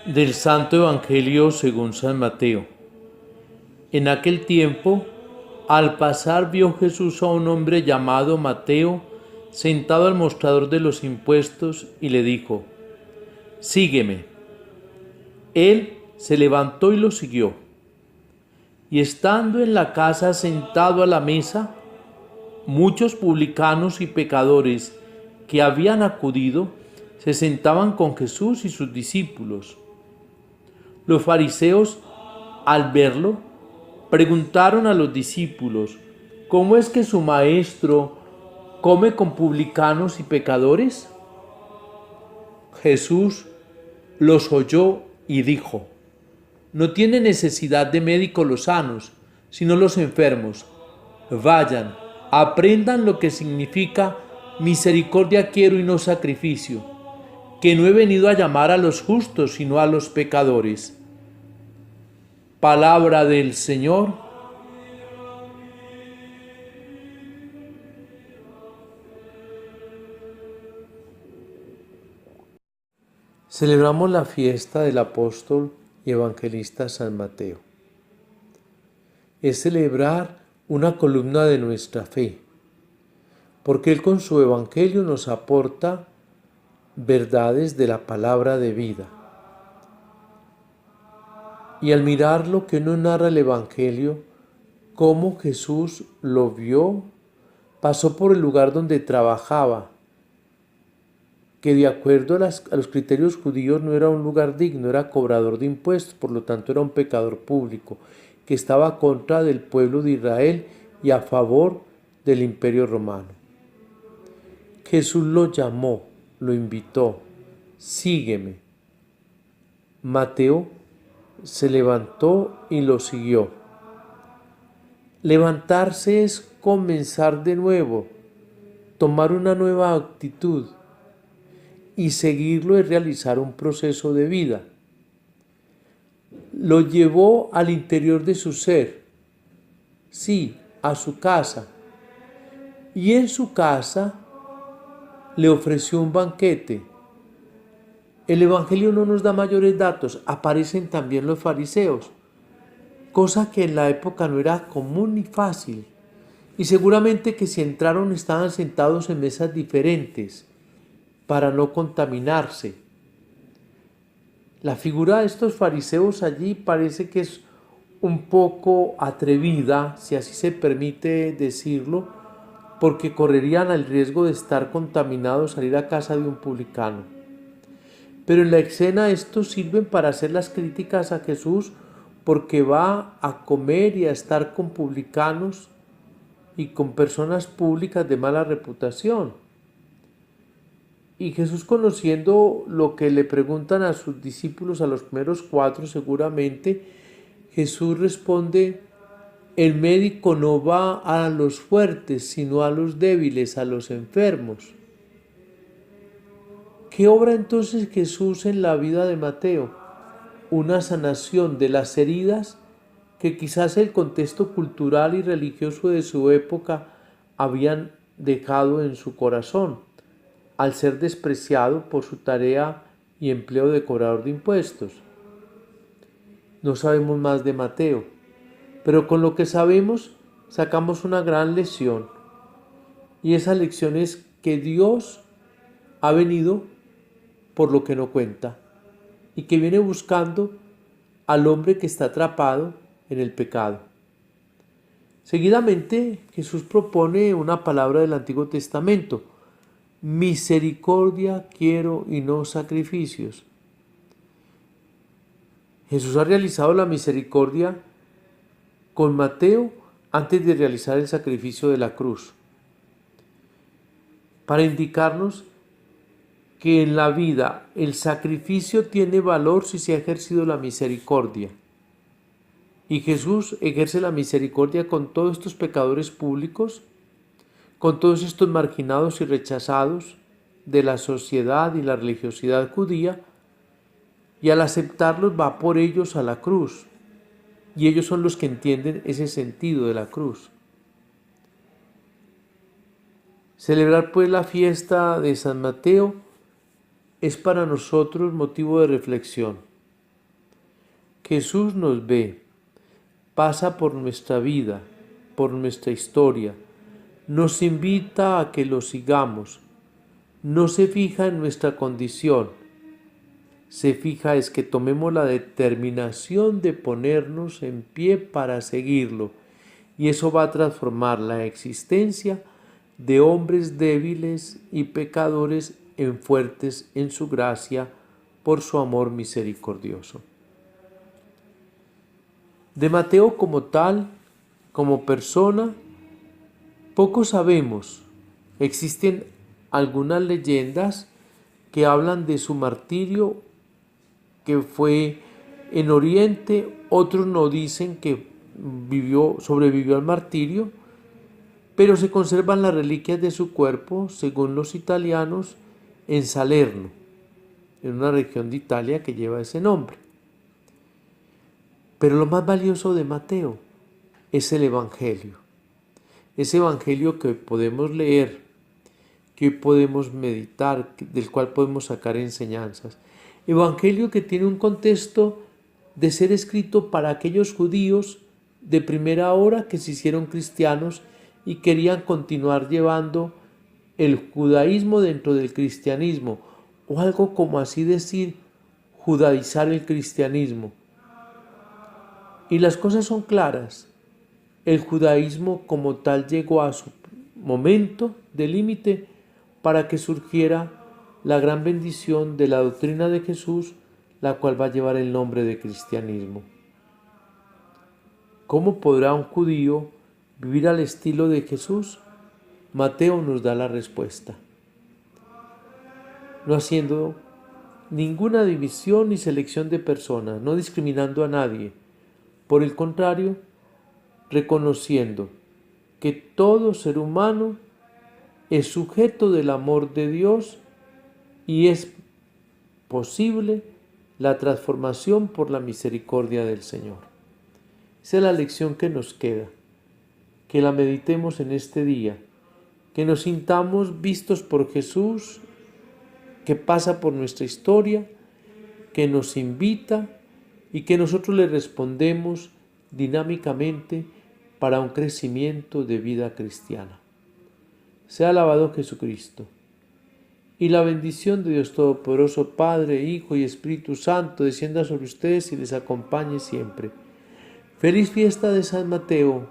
Del Santo Evangelio según San Mateo. En aquel tiempo, al pasar vio Jesús a un hombre llamado Mateo sentado al mostrador de los impuestos y le dijo: «Sígueme». Él se levantó y lo siguió. Y estando en la casa sentado a la mesa, muchos publicanos y pecadores que habían acudido se sentaban con Jesús y sus discípulos. Los fariseos, al verlo, preguntaron a los discípulos: «¿Cómo es que su maestro come con publicanos y pecadores?». Jesús los oyó y dijo: «No tiene necesidad de médicos los sanos, sino los enfermos. Vayan, aprendan lo que significa misericordia quiero y no sacrificio, que no he venido a llamar a los justos, sino a los pecadores». Palabra del Señor. Celebramos la fiesta del apóstol y evangelista San Mateo. Es celebrar una columna de nuestra fe, porque él con su evangelio nos aporta verdades de la palabra de vida. Y al mirar lo que uno narra el evangelio, cómo Jesús lo vio, pasó por el lugar donde trabajaba, que de acuerdo a los criterios judíos no era un lugar digno, era cobrador de impuestos, por lo tanto era un pecador público, que estaba contra del pueblo de Israel y a favor del imperio romano. Jesús lo llamó, lo invitó: «Sígueme». Mateo se levantó y lo siguió. Levantarse es comenzar de nuevo, tomar una nueva actitud, y seguirlo es realizar un proceso de vida. Lo llevó al interior de su ser, sí, a su casa, y en su casa le ofreció un banquete. El Evangelio no nos da mayores datos, aparecen también los fariseos, cosa que en la época no era común ni fácil, y seguramente que si entraron estaban sentados en mesas diferentes para no contaminarse. La figura de estos fariseos allí parece que es un poco atrevida, si así se permite decirlo, porque correrían el riesgo de estar contaminados, salir a casa de un publicano. Pero en la escena estos sirven para hacer las críticas a Jesús, porque va a comer y a estar con publicanos y con personas públicas de mala reputación. Y Jesús, conociendo lo que le preguntan a sus discípulos, a los primeros 4 seguramente, Jesús responde: «El médico no va a los fuertes, sino a los débiles, a los enfermos». ¿Qué obra entonces Jesús en la vida de Mateo? Una sanación de las heridas que quizás el contexto cultural y religioso de su época habían dejado en su corazón, al ser despreciado por su tarea y empleo de cobrador de impuestos. No sabemos más de Mateo, pero con lo que sabemos sacamos una gran lección, y esa lección es que Dios ha venido por lo que no cuenta, y que viene buscando al hombre que está atrapado en el pecado. Seguidamente, Jesús propone una palabra del Antiguo Testamento: misericordia quiero y no sacrificios. Jesús ha realizado la misericordia con Mateo antes de realizar el sacrificio de la cruz, para indicarnos que en la vida el sacrificio tiene valor si se ha ejercido la misericordia. Y Jesús ejerce la misericordia con todos estos pecadores públicos, con todos estos marginados y rechazados de la sociedad y la religiosidad judía, y al aceptarlos va por ellos a la cruz, y ellos son los que entienden ese sentido de la cruz. Celebrar pues la fiesta de San Mateo es para nosotros motivo de reflexión. Jesús nos ve, pasa por nuestra vida, por nuestra historia, nos invita a que lo sigamos, no se fija en nuestra condición, se fija es que tomemos la determinación de ponernos en pie para seguirlo, y eso va a transformar la existencia de hombres débiles y pecadores en fuertes en su gracia por su amor misericordioso. De Mateo como tal, como persona, poco sabemos. Existen algunas leyendas que hablan de su martirio, que fue en Oriente, otros nos dicen que sobrevivió al martirio, pero se conservan las reliquias de su cuerpo, según los italianos, en Salerno, en una región de Italia que lleva ese nombre. Pero lo más valioso de Mateo es el Evangelio. Ese Evangelio que hoy podemos leer, que hoy podemos meditar, del cual podemos sacar enseñanzas. Evangelio que tiene un contexto de ser escrito para aquellos judíos de primera hora que se hicieron cristianos y querían continuar llevando el judaísmo dentro del cristianismo, o algo como así decir, judaizar el cristianismo. Y las cosas son claras. El judaísmo como tal llegó a su momento de límite para que surgiera la gran bendición de la doctrina de Jesús, la cual va a llevar el nombre de cristianismo. ¿Cómo podrá un judío vivir al estilo de Jesús? Mateo nos da la respuesta. No haciendo ninguna división ni selección de personas, no discriminando a nadie. Por el contrario, reconociendo que todo ser humano es sujeto del amor de Dios y es posible la transformación por la misericordia del Señor. Esa es la lección que nos queda, que la meditemos en este día, que nos sintamos vistos por Jesús, que pasa por nuestra historia, que nos invita y que nosotros le respondemos dinámicamente para un crecimiento de vida cristiana. Sea alabado Jesucristo. Y la bendición de Dios Todopoderoso, Padre, Hijo y Espíritu Santo, descienda sobre ustedes y les acompañe siempre. Feliz fiesta de San Mateo.